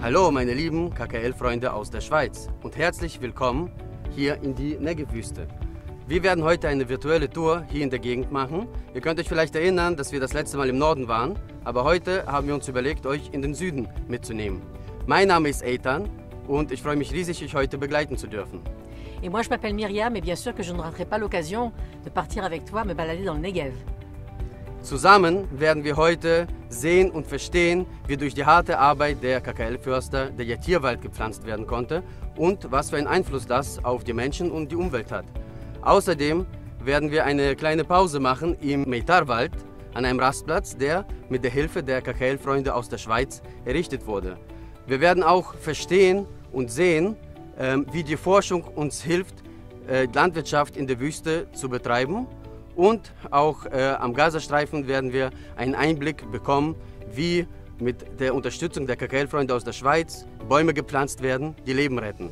Hallo meine lieben KKL-Freunde aus der Schweiz und herzlich willkommen hier in die Negev-Wüste. Wir werden heute eine virtuelle Tour hier in der Gegend machen. Ihr könnt euch vielleicht erinnern, dass wir das letzte Mal im Norden waren, aber heute haben wir uns überlegt, euch in den Süden mitzunehmen. Mein Name ist Eitan und ich freue mich riesig, euch heute begleiten zu dürfen. Et moi je m'appelle Myriam et bien sûr que je ne raterai pas l'occasion de partir avec toi me balader dans le Negev. Zusammen werden wir heute sehen und verstehen, wie durch die harte Arbeit der KKL-Förster der Yatיר-Wald gepflanzt werden konnte und was für einen Einfluss das auf die Menschen und die Umwelt hat. Außerdem werden wir eine kleine Pause machen im Meitar-Wald an einem Rastplatz, der mit der Hilfe der KKL-Freunde aus der Schweiz errichtet wurde. Wir werden auch verstehen und sehen, wie die Forschung uns hilft, Landwirtschaft in der Wüste zu betreiben. Und auch am Gazastreifen werden wir einen Einblick bekommen, wie mit der Unterstützung der KKL-Freunde aus der Schweiz Bäume gepflanzt werden, die Leben retten.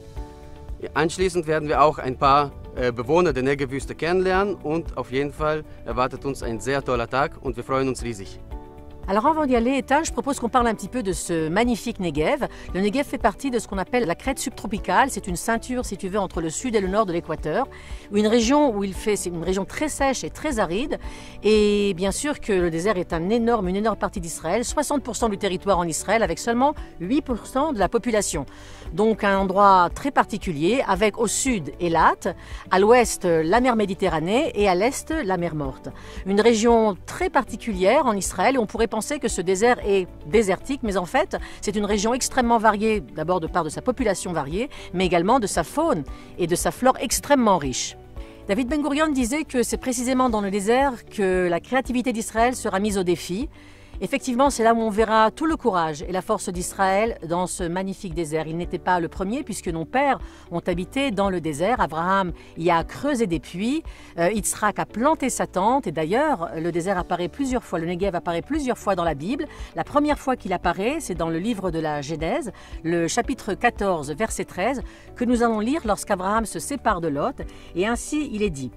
Anschließend werden wir auch ein paar Bewohner der Negev-Wüste kennenlernen und auf jeden Fall erwartet uns ein sehr toller Tag und wir freuen uns riesig. Alors avant d'y aller, Eitan, je propose qu'on parle un petit peu de ce magnifique Negev. Le Negev fait partie de ce qu'on appelle la crête subtropicale. C'est une ceinture, si tu veux, entre le sud et le nord de l'équateur. Une région où c'est une région très sèche et très aride. Et bien sûr que le désert est une énorme partie d'Israël. 60% du territoire en Israël avec seulement 8% de la population. Donc un endroit très particulier avec au sud Eilat, à l'ouest la mer Méditerranée et à l'est la mer Morte. Une région très particulière en Israël et on pourrait penser que ce désert est désertique, mais en fait, c'est une région extrêmement variée, d'abord de par de sa population variée, mais également de sa faune et de sa flore extrêmement riche. David Ben Gurion disait que c'est précisément dans le désert que la créativité d'Israël sera mise au défi. Effectivement, c'est là où on verra tout le courage et la force d'Israël dans ce magnifique désert. Il n'était pas le premier puisque nos pères ont habité dans le désert. Abraham y a creusé des puits, Yitzhak a planté sa tente et d'ailleurs le désert apparaît plusieurs fois, le Negev apparaît plusieurs fois dans la Bible. La première fois qu'il apparaît, c'est dans le livre de la Genèse, le chapitre 14, verset 13, que nous allons lire lorsqu'Abraham se sépare de Lot et ainsi il est dit: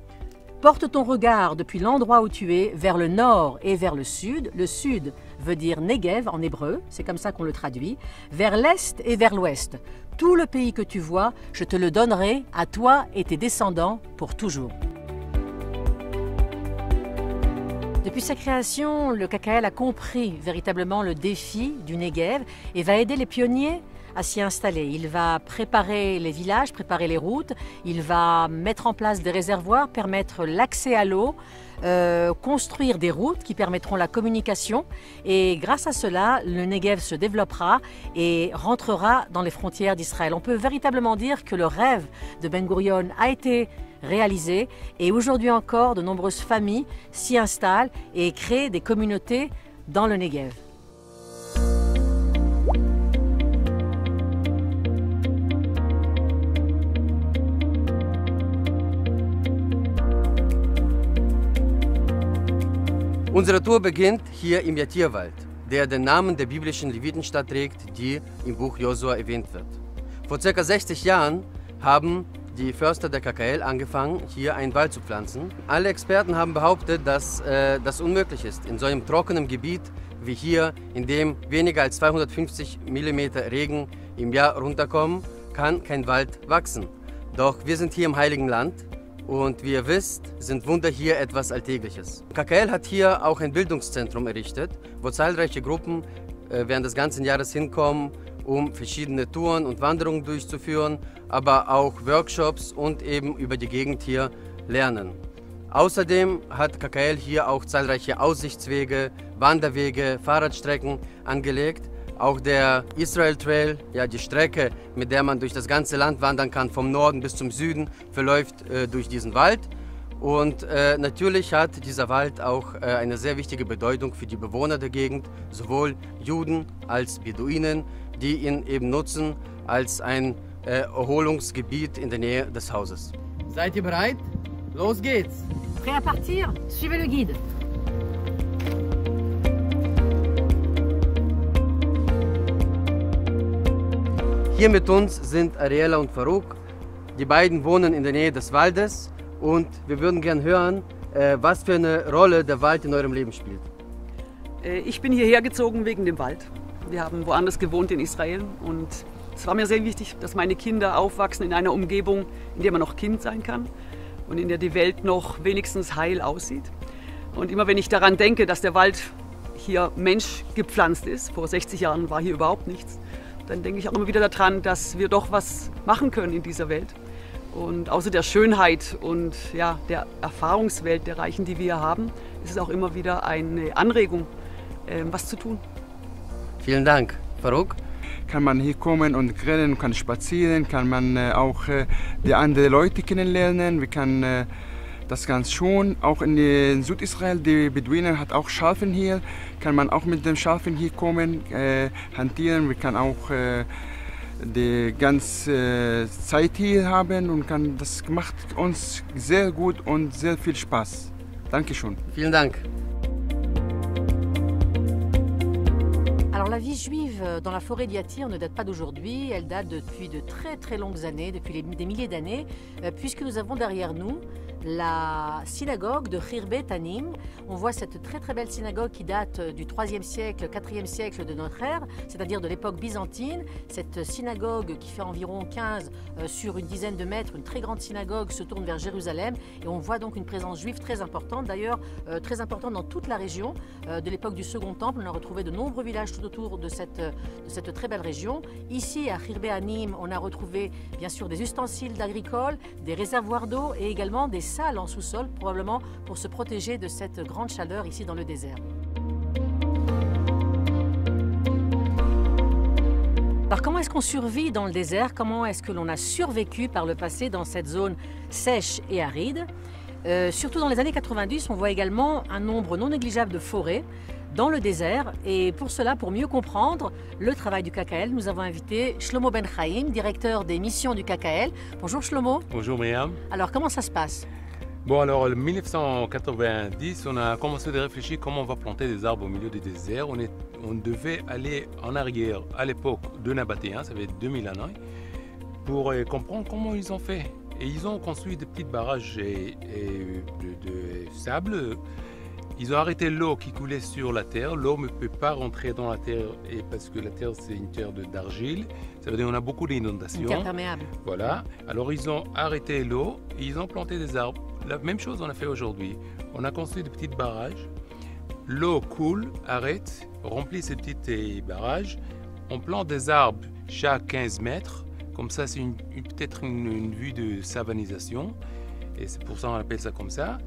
porte ton regard depuis l'endroit où tu es vers le nord et vers le sud. Le sud veut dire Negev en hébreu, c'est comme ça qu'on le traduit. Vers l'est et vers l'ouest. Tout le pays que tu vois, je te le donnerai à toi et tes descendants pour toujours. Depuis sa création, le KKL a compris véritablement le défi du Negev et va aider les pionniers à s'y installer. Il va préparer les villages, préparer les routes, il va mettre en place des réservoirs, permettre l'accès à l'eau, construire des routes qui permettront la communication et grâce à cela, le Negev se développera et rentrera dans les frontières d'Israël. On peut véritablement dire que le rêve de Ben Gurion a été réalisé et aujourd'hui encore, de nombreuses familles s'y installent et créent des communautés dans le Negev. Unsere Tour beginnt hier im Yattir-Wald, der den Namen der biblischen Levitenstadt trägt, die im Buch Josua erwähnt wird. Vor ca. 60 Jahren haben die Förster der KKL angefangen, hier einen Wald zu pflanzen. Alle Experten haben behauptet, dass das unmöglich ist. In so einem trockenen Gebiet wie hier, in dem weniger als 250 mm Regen im Jahr runterkommen, kann kein Wald wachsen. Doch wir sind hier im Heiligen Land. Und wie ihr wisst, sind Wunder hier etwas Alltägliches. KKL hat hier auch ein Bildungszentrum errichtet, wo zahlreiche Gruppen während des ganzen Jahres hinkommen, um verschiedene Touren und Wanderungen durchzuführen, aber auch Workshops und eben über die Gegend hier lernen. Außerdem hat KKL hier auch zahlreiche Aussichtswege, Wanderwege, Fahrradstrecken angelegt. Auch der Israel Trail, ja die Strecke, mit der man durch das ganze Land wandern kann, vom Norden bis zum Süden, verläuft durch diesen Wald. Und natürlich hat dieser Wald auch eine sehr wichtige Bedeutung für die Bewohner der Gegend, sowohl Juden als Beduinen, die ihn eben nutzen als ein Erholungsgebiet in der Nähe des Hauses. Seid ihr bereit? Los geht's! Prêt à partir? Suivez le guide. Hier mit uns sind Ariela und Farouk. Die beiden wohnen in der Nähe des Waldes und wir würden gerne hören, was für eine Rolle der Wald in eurem Leben spielt. Ich bin hierher gezogen wegen dem Wald. Wir haben woanders gewohnt in Israel und es war mir sehr wichtig, dass meine Kinder aufwachsen in einer Umgebung, in der man noch Kind sein kann und in der die Welt noch wenigstens heil aussieht. Und immer wenn ich daran denke, dass der Wald hier menschgepflanzt ist, vor 60 Jahren war hier überhaupt nichts, dann denke ich auch immer wieder daran, dass wir doch was machen können in dieser Welt. Und außer der Schönheit und ja, der Erfahrungswelt der Reichen, die wir hier haben, ist es auch immer wieder eine Anregung, was zu tun. Vielen Dank. Farouk? Kann man hier kommen und grillen, kann spazieren, kann man auch die anderen Leute kennenlernen. Wir können das ganz schon. Auch in Südisrael, die Beduinen hat auch Schafen hier. Kann man auch mit dem Schafen hier kommen, hantieren. Wir können auch die ganze Zeit hier haben und das macht uns sehr gut und sehr viel Spaß. Dankeschön. Vielen Dank. Alors la vie juive dans la forêt d'Yatir ne date pas d'aujourd'hui, elle date depuis de très longues années, depuis des milliers d'années, puisque nous avons derrière nous la synagogue de Khirbe Tanim. On voit cette très belle synagogue qui date du 3e siècle, 4e siècle de notre ère, c'est-à-dire de l'époque byzantine. Cette synagogue qui fait environ 15 sur une dizaine de mètres, une très grande synagogue, se tourne vers Jérusalem et on voit donc une présence juive très importante, d'ailleurs très importante dans toute la région de l'époque du Second Temple. On a retrouvé de nombreux villages tout autour de cette très belle région. Ici à Khirbe Tanim, on a retrouvé bien sûr des ustensiles agricoles, des réservoirs d'eau et également des salles en sous-sol, probablement pour se protéger de cette grande chaleur ici dans le désert. Alors comment est-ce qu'on survit dans le désert? Comment est-ce que l'on a survécu par le passé dans cette zone sèche et aride? Surtout dans les années 90, on voit également un nombre non négligeable de forêts dans le désert. Et pour cela, pour mieux comprendre le travail du KKL, nous avons invité Shlomo Ben Chaim, directeur des missions du KKL. Bonjour Shlomo. Bonjour Myriam. Alors comment ça se passe? Bon, alors en 1990, on a commencé à réfléchir comment on va planter des arbres au milieu du désert. On devait aller en arrière à l'époque de Nabatéen, ça fait 2000 ans, pour comprendre comment ils ont fait. Et ils ont construit des petits barrages de sable. Ils ont arrêté l'eau qui coulait sur la terre. L'eau ne peut pas rentrer dans la terre parce que la terre, c'est une terre d'argile. Ça veut dire qu'on a beaucoup d'inondations. Une terre perméable. Voilà. Alors, ils ont arrêté l'eau et ils ont planté des arbres. La même chose on a fait aujourd'hui. On a construit des petits barrages. L'eau coule, arrête, remplit ces petits barrages. On plante des arbres chaque 15 mètres. Comme ça, c'est peut-être une vue de savanisation. Et c'est pour ça qu'on appelle ça comme ça.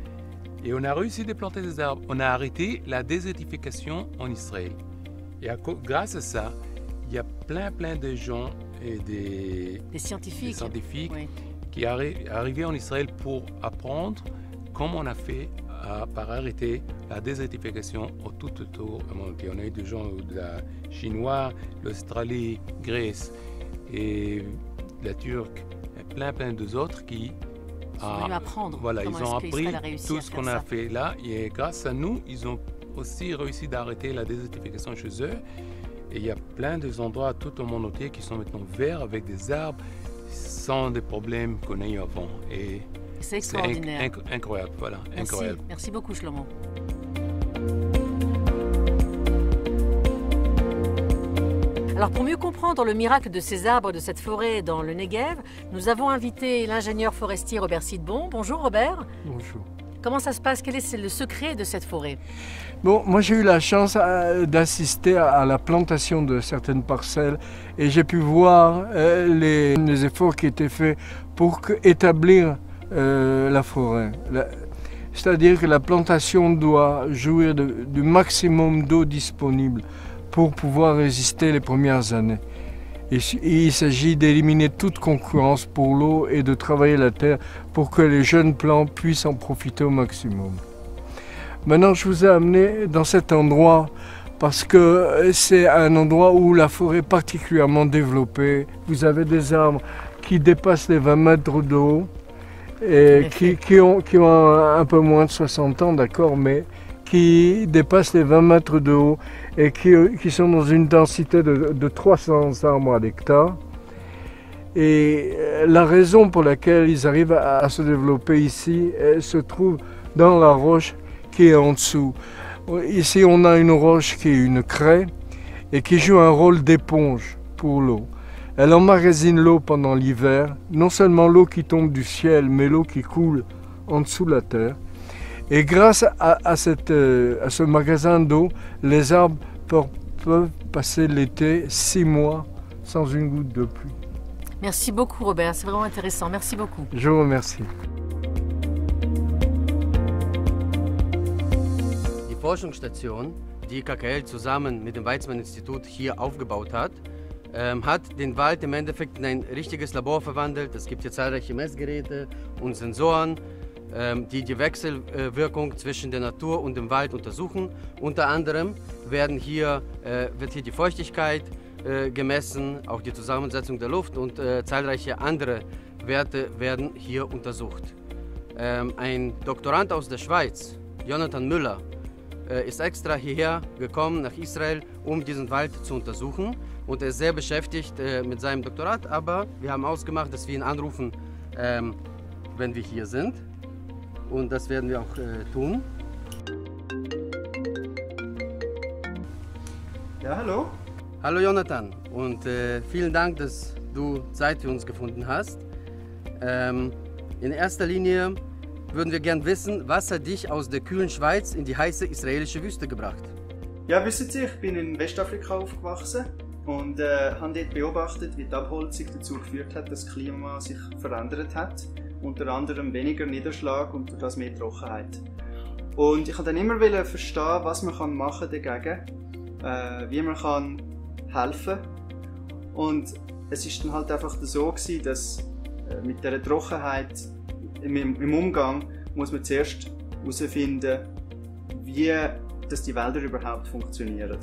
Et on a réussi à planter des arbres. On a arrêté la désertification en Israël. Et grâce à ça, il y a plein de gens et des scientifiques oui, qui arrivaient en Israël pour apprendre comment on a fait par arrêter la désertification tout autour du monde. On a eu des gens de la Chinois, l'Australie, Grèce et la Turque, et plein d'autres qui ils sont venus apprendre. Voilà, ils ont appris tout ce qu'on a fait là. Et grâce à nous, ils ont aussi réussi d'arrêter la désertification chez eux. Et il y a plein d'endroits tout au monde entier qui sont maintenant verts avec des arbres sans des problèmes qu'on a eu avant. Et c'est extraordinaire. Incroyable, voilà. Merci. Incroyable. Merci beaucoup, Shlomo. Alors pour mieux comprendre le miracle de ces arbres, de cette forêt dans le Negev, nous avons invité l'ingénieur forestier Robert Sidbon. Bonjour Robert. Bonjour. Comment ça se passe? Quel est le secret de cette forêt? Bon, moi j'ai eu la chance d'assister à la plantation de certaines parcelles et j'ai pu voir les efforts qui étaient faits pour établir la forêt. C'est-à-dire que la plantation doit jouir du maximum d'eau disponible pour pouvoir résister les premières années. Et il s'agit d'éliminer toute concurrence pour l'eau et de travailler la terre pour que les jeunes plants puissent en profiter au maximum. Maintenant, je vous ai amené dans cet endroit parce que c'est un endroit où la forêt est particulièrement développée. Vous avez des arbres qui dépassent les 20 mètres de haut et qui ont un peu moins de 60 ans, d'accord, mais qui dépassent les 20 mètres de haut et qui sont dans une densité de 300 arbres à l'hectare. Et la raison pour laquelle ils arrivent à se développer ici se trouve dans la roche qui est en dessous. Ici, on a une roche qui est une craie et qui joue un rôle d'éponge pour l'eau. Elle emmagasine l'eau pendant l'hiver, non seulement l'eau qui tombe du ciel, mais l'eau qui coule en dessous de la terre. Et grâce à ce magasin d'eau, les arbres peuvent passer l'été 6 mois sans une goutte de pluie. Merci beaucoup Robert, c'est vraiment intéressant. Merci beaucoup. Je vous remercie. Die Forschungsstation, die KKL zusammen mit dem Weizmann-Institut hier aufgebaut hat, hat den Wald im Endeffekt in ein richtiges Labor verwandelt. Es gibt hier zahlreiche Messgeräte und Sensoren, die die Wechselwirkung zwischen der Natur und dem Wald untersuchen. Unter anderem wird hier die Feuchtigkeit gemessen, auch die Zusammensetzung der Luft und zahlreiche andere Werte werden hier untersucht. Ein Doktorand aus der Schweiz, Jonathan Müller, ist extra hierher gekommen nach Israel, um diesen Wald zu untersuchen. Und er ist sehr beschäftigt mit seinem Doktorat, aber wir haben ausgemacht, dass wir ihn anrufen, wenn wir hier sind. Und das werden wir auch tun. Ja, hallo. Hallo Jonathan und vielen Dank, dass du Zeit für uns gefunden hast. In erster Linie würden wir gern wissen, was hat dich aus der kühlen Schweiz in die heiße israelische Wüste gebracht? Ja, wissen Sie, ich bin in Westafrika aufgewachsen und habe dort beobachtet, wie die Abholzung dazu geführt hat, dass das Klima sich verändert hat. Unter anderem weniger Niederschlag und durch das mehr Trockenheit. Und ich wollte dann immer verstehen, was man machen dagegen, wie man helfen kann. Und es ist dann halt einfach so gewesen, dass mit dieser Trockenheit im Umgang muss man zuerst herausfinden, wie dass die Wälder überhaupt funktionieren.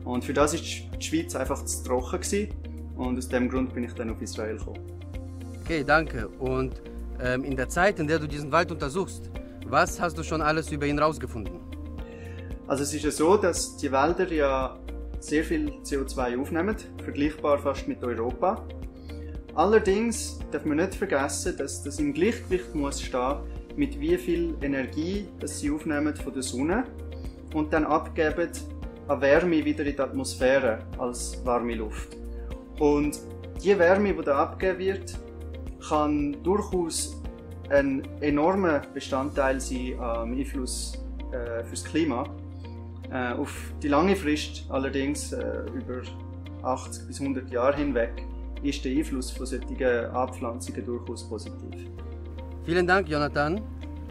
Und für das war die Schweiz einfach zu trocken gewesen. Und aus diesem Grund bin ich dann auf Israel gekommen. Okay, danke. Und in der Zeit, in der du diesen Wald untersuchst, was hast du schon alles über ihn herausgefunden? Also es ist ja so, dass die Wälder ja sehr viel CO2 aufnehmen, vergleichbar fast mit Europa. Allerdings darf man nicht vergessen, dass das im Gleichgewicht muss stehen, mit wie viel Energie das sie aufnehmen von der Sonne und dann abgeben an Wärme wieder in die Atmosphäre als warme Luft. Und die Wärme, die da abgegeben wird, kann durchaus ein enormer Bestandteil sein am Einfluss fürs Klima. Auf die lange Frist allerdings, über 80 bis 100 Jahre hinweg, ist der Einfluss von solchen Anpflanzungen durchaus positiv. Vielen Dank, Jonathan.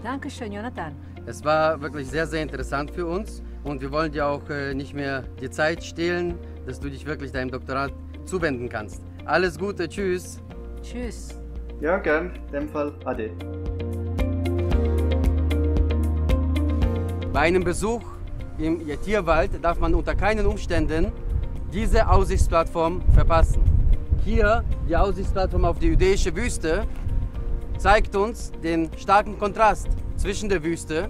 Dankeschön, Jonathan. Es war wirklich sehr, sehr interessant für uns und wir wollen dir auch nicht mehr die Zeit stehlen, dass du dich wirklich deinem Doktorat zuwenden kannst. Alles Gute, tschüss. Tschüss. Ja, gern. In dem Fall, ade. Bei einem Besuch im Yatir-Wald darf man unter keinen Umständen diese Aussichtsplattform verpassen. Hier, die Aussichtsplattform auf die jüdische Wüste, zeigt uns den starken Kontrast zwischen der Wüste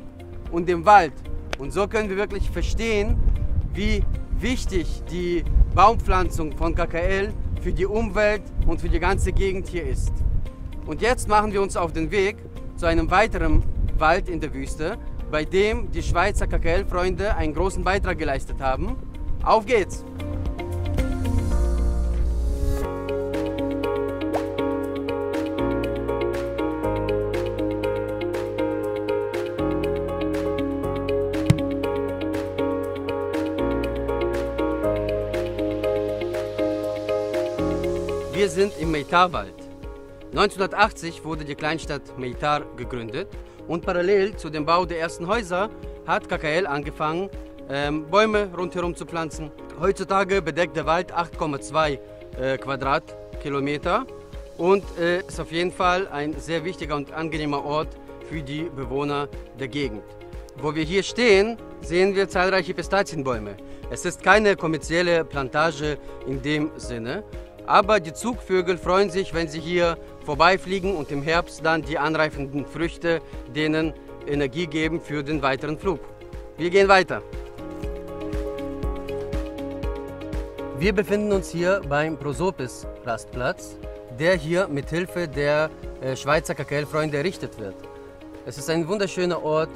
und dem Wald. Und so können wir wirklich verstehen, wie wichtig die Baumpflanzung von KKL für die Umwelt und für die ganze Gegend hier ist. Und jetzt machen wir uns auf den Weg zu einem weiteren Wald in der Wüste, bei dem die Schweizer KKL-Freunde einen großen Beitrag geleistet haben. Auf geht's! Wir sind im Meitar-Wald. 1980 wurde die Kleinstadt Meitar gegründet und parallel zu dem Bau der ersten Häuser hat KKL angefangen, Bäume rundherum zu pflanzen. Heutzutage bedeckt der Wald 8,2 Quadratkilometer und ist auf jeden Fall ein sehr wichtiger und angenehmer Ort für die Bewohner der Gegend. Wo wir hier stehen, sehen wir zahlreiche Pistazienbäume. Es ist keine kommerzielle Plantage in dem Sinne, aber die Zugvögel freuen sich, wenn sie hier vorbeifliegen und im Herbst dann die anreifenden Früchte denen Energie geben für den weiteren Flug. Wir gehen weiter. Wir befinden uns hier beim Prosopis-Rastplatz, der hier mit Hilfe der Schweizer KKL-Freunde errichtet wird. Es ist ein wunderschöner Ort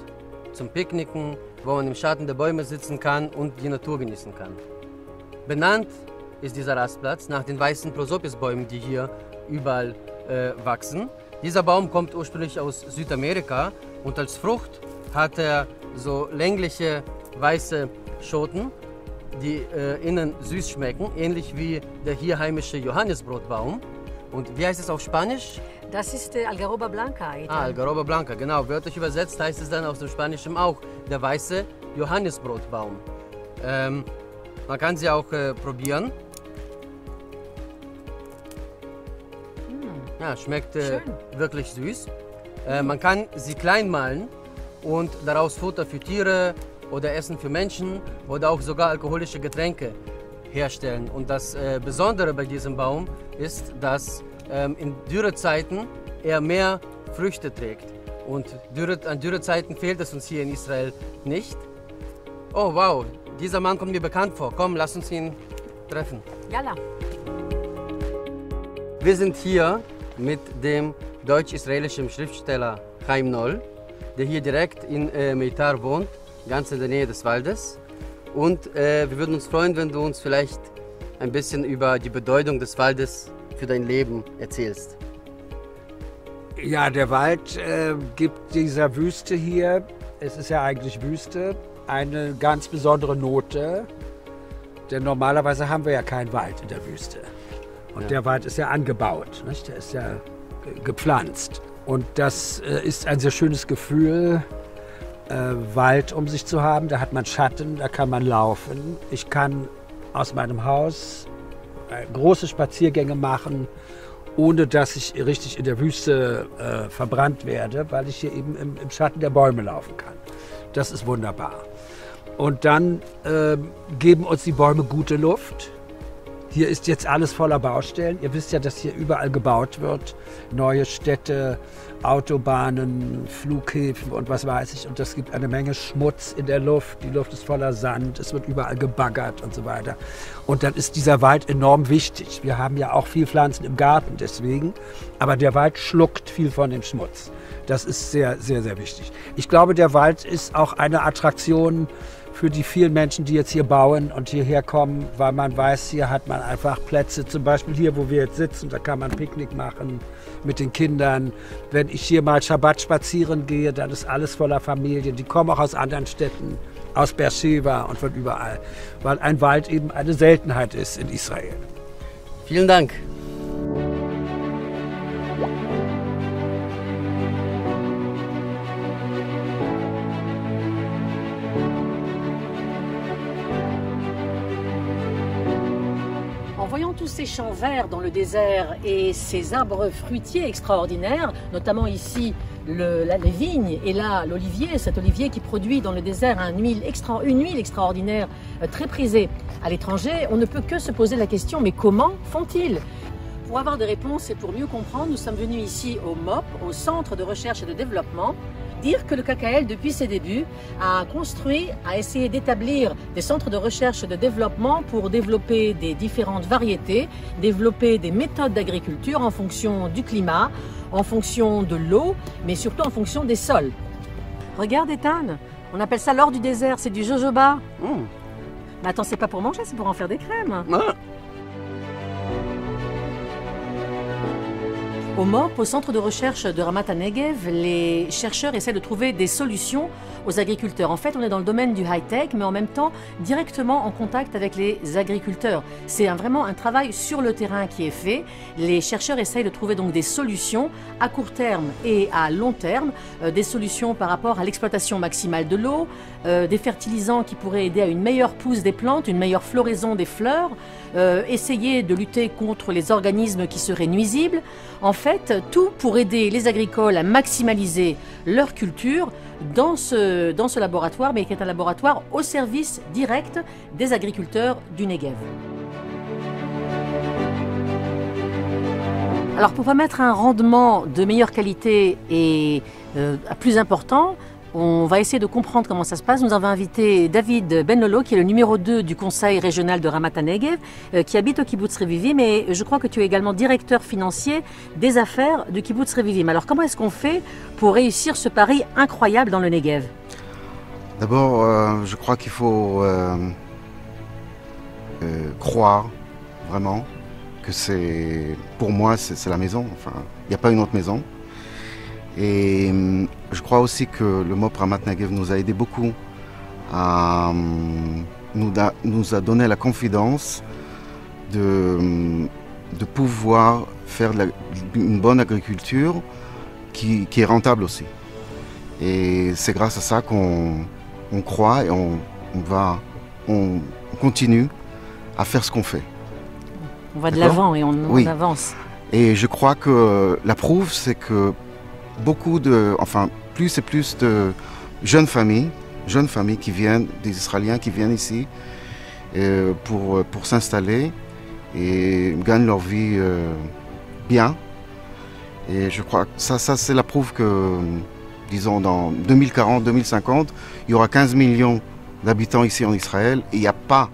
zum Picknicken, wo man im Schatten der Bäume sitzen kann und die Natur genießen kann. Benannt ist dieser Rastplatz nach den weißen Prosopis-Bäumen, die hier überall wachsen. Dieser Baum kommt ursprünglich aus Südamerika und als Frucht hat er so längliche weiße Schoten, die innen süß schmecken, ähnlich wie der hier heimische Johannisbrotbaum. Und wie heißt es auf Spanisch? Das ist Algaroba Blanca. Algaroba Blanca, genau. Wörtlich übersetzt heißt es dann aus dem Spanischen auch der weiße Johannisbrotbaum. Man kann sie auch probieren. Ja, schmeckt wirklich süß. Man kann sie klein mahlen und daraus Futter für Tiere oder Essen für Menschen oder auch sogar alkoholische Getränke herstellen. Und das Besondere bei diesem Baum ist, dass in Dürrezeiten er mehr Früchte trägt. Und an Dürrezeiten fehlt es uns hier in Israel nicht. Oh wow, dieser Mann kommt mir bekannt vor. Komm, lass uns ihn treffen. Yalla. Wir sind hier mit dem deutsch-israelischen Schriftsteller Chaim Noll, der hier direkt in Meitar wohnt, ganz in der Nähe des Waldes. Und wir würden uns freuen, wenn du uns vielleicht ein bisschen über die Bedeutung des Waldes für dein Leben erzählst. Ja, der Wald gibt dieser Wüste hier, es ist ja eigentlich Wüste, eine ganz besondere Note. Denn normalerweise haben wir ja keinen Wald in der Wüste. Und der Wald ist ja angebaut, nicht? Der ist ja gepflanzt. Und das ist ein sehr schönes Gefühl, Wald um sich zu haben. Da hat man Schatten, da kann man laufen. Ich kann aus meinem Haus große Spaziergänge machen, ohne dass ich richtig in der Wüste verbrannt werde, weil ich hier eben im Schatten der Bäume laufen kann. Das ist wunderbar. Und dann geben uns die Bäume gute Luft. Hier ist jetzt alles voller Baustellen. Ihr wisst ja, dass hier überall gebaut wird. Neue Städte, Autobahnen, Flughäfen und was weiß ich. Und das gibt eine Menge Schmutz in der Luft. Die Luft ist voller Sand, es wird überall gebaggert und so weiter. Und dann ist dieser Wald enorm wichtig. Wir haben ja auch viel Pflanzen im Garten deswegen. Aber der Wald schluckt viel von dem Schmutz. Das ist sehr, sehr, sehr wichtig. Ich glaube, der Wald ist auch eine Attraktion für die vielen Menschen, die jetzt hier bauen und hierher kommen, weil man weiß, hier hat man einfach Plätze, zum Beispiel hier, wo wir jetzt sitzen, da kann man Picknick machen mit den Kindern. Wenn ich hier mal Schabbat spazieren gehe, dann ist alles voller Familien, die kommen auch aus anderen Städten, aus Beersheba und von überall, weil ein Wald eben eine Seltenheit ist in Israel. Vielen Dank. En voyant tous ces champs verts dans le désert et ces arbres fruitiers extraordinaires, notamment ici les vignes et là l'olivier, cet olivier qui produit dans le désert une huile extraordinaire très prisée à l'étranger, on ne peut que se poser la question, mais comment font-ils? Pour avoir des réponses et pour mieux comprendre, nous sommes venus ici au MOP, au Centre de recherche et de développement, dire que le KKL, depuis ses débuts, a essayé d'établir des centres de recherche et de développement pour développer des différentes variétés, développer des méthodes d'agriculture en fonction du climat, en fonction de l'eau, mais surtout en fonction des sols. Regarde Ethan, on appelle ça l'or du désert, c'est du jojoba. Mais attends, c'est pas pour manger, c'est pour en faire des crèmes. Au MOP, au centre de recherche de Ramat HaNegev, les chercheurs essaient de trouver des solutions aux agriculteurs. En fait, on est dans le domaine du high-tech, mais en même temps directement en contact avec les agriculteurs. C'est vraiment un travail sur le terrain qui est fait. Les chercheurs essayent de trouver donc des solutions à court terme et à long terme, des solutions par rapport à l'exploitation maximale de l'eau, des fertilisants qui pourraient aider à une meilleure pousse des plantes, une meilleure floraison des fleurs, essayer de lutter contre les organismes qui seraient nuisibles. En fait, tout pour aider les agricoles à maximaliser leur culture dans ce laboratoire, mais qui est un laboratoire au service direct des agriculteurs du Negev. Alors pour permettre un rendement de meilleure qualité et plus important, on va essayer de comprendre comment ça se passe. Nous avons invité David Ben-Lolo, qui est le numéro 2 du conseil régional de Ramat HaNegev, qui habite au kibbutz Revivim, mais je crois que tu es également directeur financier des affaires du kibbutz Revivim. Alors comment est-ce qu'on fait pour réussir ce pari incroyable dans le Negev? D'abord, je crois qu'il faut croire vraiment que c'est, pour moi, c'est la maison. Enfin, il n'y a pas une autre maison. Et je crois aussi que le mot Ramat Negev nous a aidé beaucoup, nous a donné la confidence de pouvoir faire une bonne agriculture qui est rentable aussi. Et c'est grâce à ça qu'on croit et on continue à faire ce qu'on fait. On va de l'avant et on avance. Et je crois que la preuve, c'est que plus et plus de jeunes familles qui viennent, des Israéliens qui viennent ici pour s'installer et gagnent leur vie bien. Et je crois que ça c'est la preuve que, disons, dans 2040, 2050, il y aura 15 millions d'habitants ici en Israël et il n'y a pas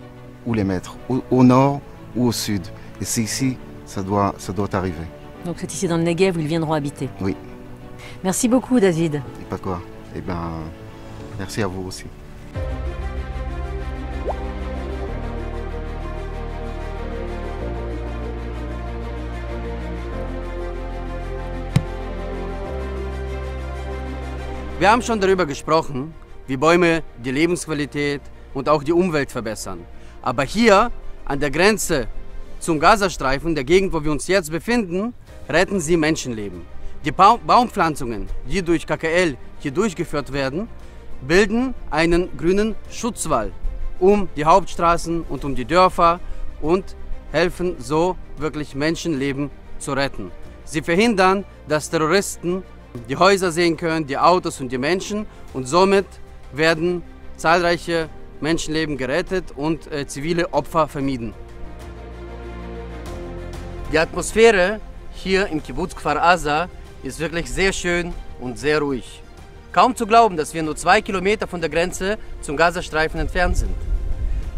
où les mettre, au nord ou au sud. Et c'est ici, ça doit arriver. Donc c'est ici dans le Negev où ils viendront habiter. Oui. Merci beaucoup, David. Et pas de quoi. Eh bien, merci à vous aussi. Wir haben schon darüber gesprochen, wie Bäume die Lebensqualität und auch die Umwelt verbessern. Aber hier an der Grenze zum Gazastreifen, der Gegend, wo wir uns jetzt befinden, retten sie Menschenleben. Die Baumpflanzungen, die durch KKL hier durchgeführt werden, bilden einen grünen Schutzwall um die Hauptstraßen und um die Dörfer und helfen so wirklich Menschenleben zu retten. Sie verhindern, dass Terroristen die Häuser sehen können, die Autos und die Menschen, und somit werden zahlreiche Menschenleben gerettet und zivile Opfer vermieden. Die Atmosphäre hier im Kibbutz Kfar Aza ist wirklich sehr schön und sehr ruhig. Kaum zu glauben, dass wir nur 2 Kilometer von der Grenze zum Gazastreifen entfernt sind.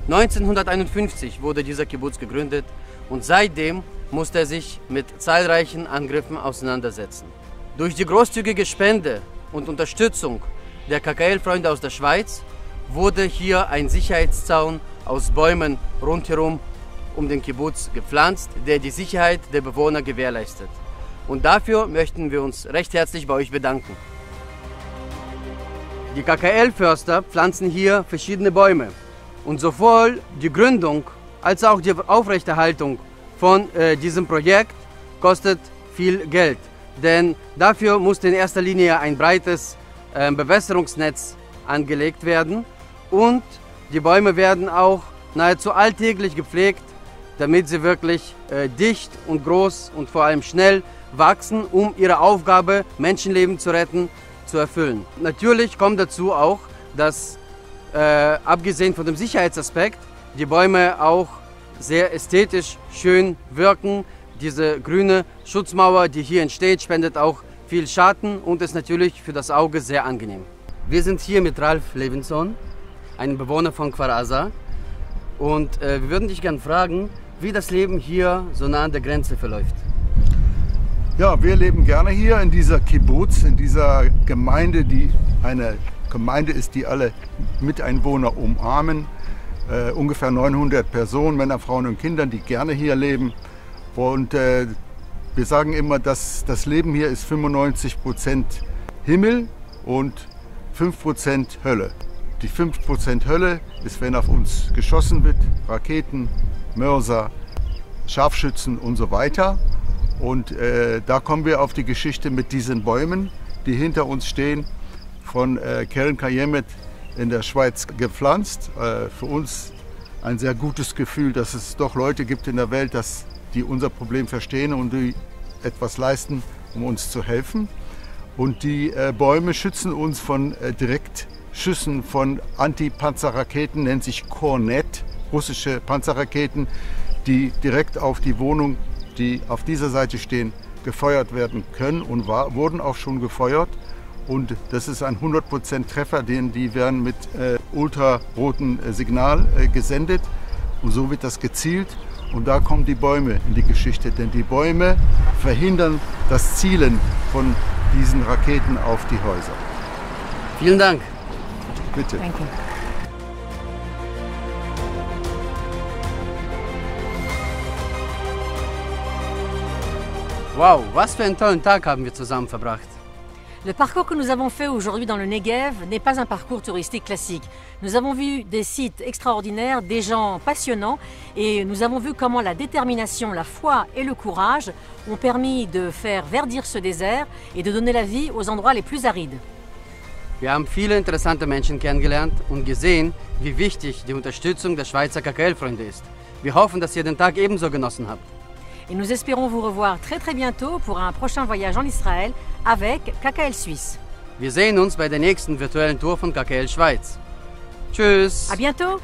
1951 wurde dieser Kibbutz gegründet und seitdem musste er sich mit zahlreichen Angriffen auseinandersetzen. Durch die großzügige Spende und Unterstützung der KKL-Freunde aus der Schweiz wurde hier ein Sicherheitszaun aus Bäumen rundherum um den Kibbutz gepflanzt, der die Sicherheit der Bewohner gewährleistet. Und dafür möchten wir uns recht herzlich bei euch bedanken. Die KKL-Förster pflanzen hier verschiedene Bäume. Und sowohl die Gründung als auch die Aufrechterhaltung von diesem Projekt kostet viel Geld. Denn dafür musste in erster Linie ein breites Bewässerungsnetz angelegt werden und die Bäume werden auch nahezu alltäglich gepflegt, damit sie wirklich dicht und groß und vor allem schnell wachsen, um ihre Aufgabe, Menschenleben zu retten, zu erfüllen. Natürlich kommt dazu auch, dass abgesehen von dem Sicherheitsaspekt die Bäume auch sehr ästhetisch schön wirken. Diese grüne Schutzmauer, die hier entsteht, spendet auch viel Schatten und ist natürlich für das Auge sehr angenehm. Wir sind hier mit Ralf Levinson, einem Bewohner von Kfar Aza. Und wir würden dich gerne fragen, wie das Leben hier so nah an der Grenze verläuft. Ja, wir leben gerne hier in dieser Kibbutz, in dieser Gemeinde, die eine Gemeinde ist, die alle Miteinwohner umarmen. Ungefähr 900 Personen, Männer, Frauen und Kinder, die gerne hier leben. Und wir sagen immer, dass das Leben hier ist 95% Himmel und 5% Hölle. Die 5% Hölle ist, wenn auf uns geschossen wird, Raketen, Mörser, Scharfschützen und so weiter. Und da kommen wir auf die Geschichte mit diesen Bäumen, die hinter uns stehen, von Keren Kayemet in der Schweiz gepflanzt. Für uns ein sehr gutes Gefühl, dass es doch Leute gibt in der Welt, die unser Problem verstehen und die etwas leisten, um uns zu helfen. Und die Bäume schützen uns von Direktschüssen von Anti-Panzerraketen, nennt sich Kornet, russische Panzerraketen, die direkt auf die Wohnung, die auf dieser Seite stehen, gefeuert werden können und wurden auch schon gefeuert. Und das ist ein 100% Treffer, die werden mit ultrarotem Signal gesendet. Und so wird das gezielt. Und da kommen die Bäume in die Geschichte, denn die Bäume verhindern das Zielen von diesen Raketen auf die Häuser. Vielen Dank. Bitte. Danke. Wow, was für einen tollen Tag haben wir zusammen verbracht. Le parcours que nous avons fait aujourd'hui dans le Negev n'est pas un parcours touristique classique. Nous avons vu des sites extraordinaires, des gens passionnants et nous avons vu comment la détermination, la foi et le courage ont permis de faire verdir ce désert et de donner la vie aux endroits les plus arides. Wir haben viele interessante Menschen kennengelernt und gesehen, wie wichtig die Unterstützung der Schweizer KKL-Freunde ist. Wir hoffen, dass ihr den Tag ebenso genossen habt. Et nous espérons vous revoir très bientôt pour un prochain voyage en Israël avec KKL Suisse. Wir sehen uns bei der nächsten virtuellen Tour von KKL Schweiz. Tschüss! À bientôt!